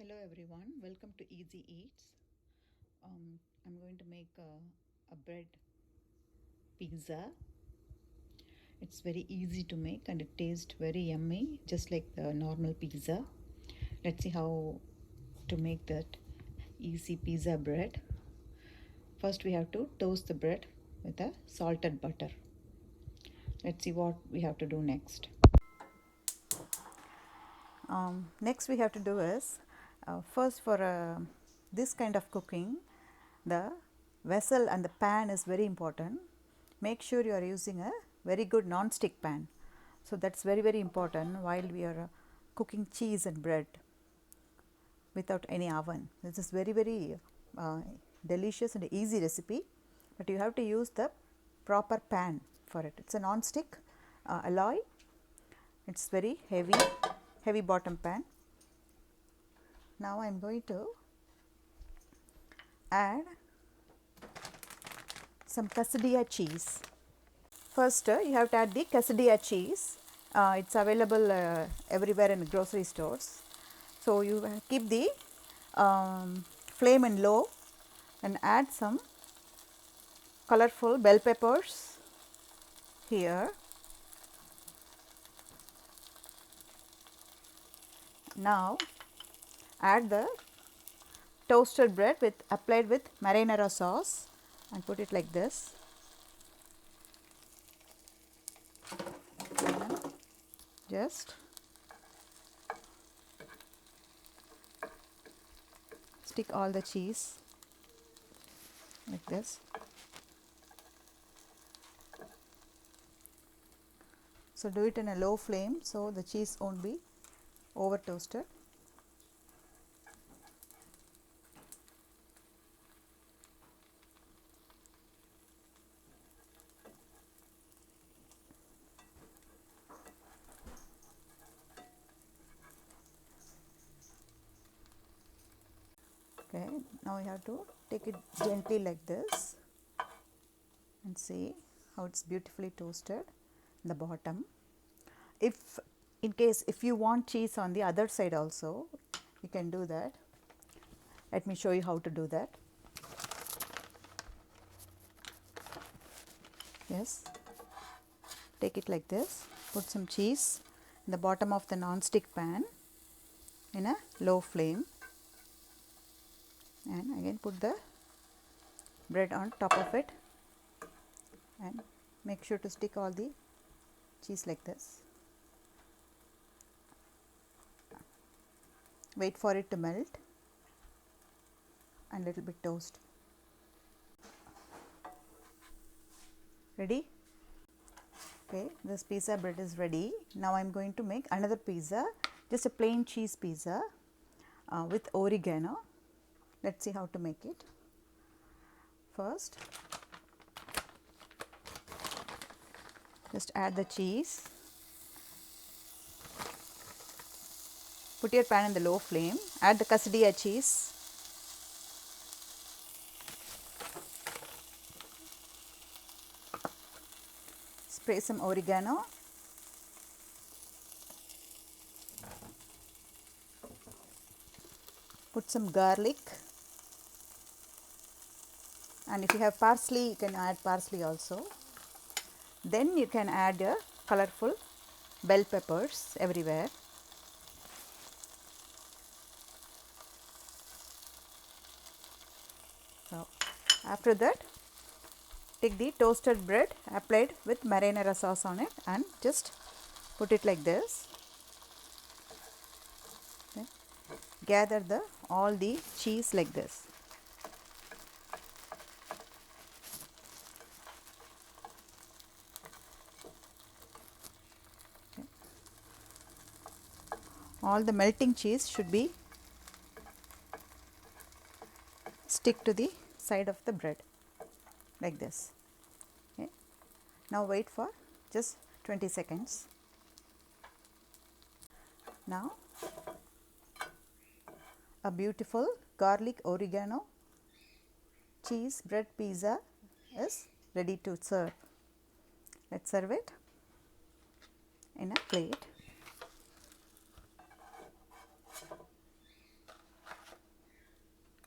Hello everyone, welcome to Easy Eats. I'm going to make a bread pizza. It's very easy to make and it tastes very yummy, just like the normal pizza. Let's see how to make that easy pizza bread. First, we have to toast the bread with a salted butter. Let's see what we have to do next. Next, we have to do is first for this kind of cooking, the vessel and the pan is very important. Make sure you are using a very good non-stick pan. So that's very important while we are cooking cheese and bread without any oven. This is very delicious and easy recipe, but you have to use the proper pan for it. It's a non-stick alloy. It's very heavy bottom pan. Now I am going to add some quesadilla cheese. First, you have to add the quesadilla cheese. It's available everywhere in grocery stores. So you keep the flame in low and add some colorful bell peppers here. Now add the toasted bread applied with marinara sauce and put it like this. And just stick all the cheese like this. So do it in a low flame so the cheese won't be over toasted. Okay, now you have to take it gently like this and see how it's beautifully toasted in the bottom. If in case if you want cheese on the other side also, you can do that. Let me show you how to do that. Yes, take it like this, put some cheese in the bottom of the non-stick pan in a low flame, and again put the bread on top of it and make sure to stick all the cheese like this. Wait for it to melt and little bit toast. Ready? Okay, this pizza bread is ready. Now I am going to make another pizza, just a plain cheese pizza with oregano. Let's see how to make it. First, just add the cheese. Put your pan in the low flame. Add the quesadilla cheese. Spray some oregano. Put some garlic. And if you have parsley, you can add parsley also. Then you can add colorful bell peppers everywhere. So after that, take the toasted bread applied with marinara sauce on it and just put it like this. Okay. Gather all the cheese like this. Okay. All the melting cheese should be stick to the side of the bread like this. Okay. Now wait for just 20 seconds. Now a beautiful garlic oregano cheese bread pizza is ready to serve. Let's serve it in a plate.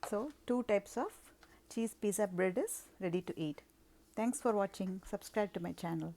So 2 types of cheese pizza bread is ready to eat. Thanks for watching. Subscribe to my channel.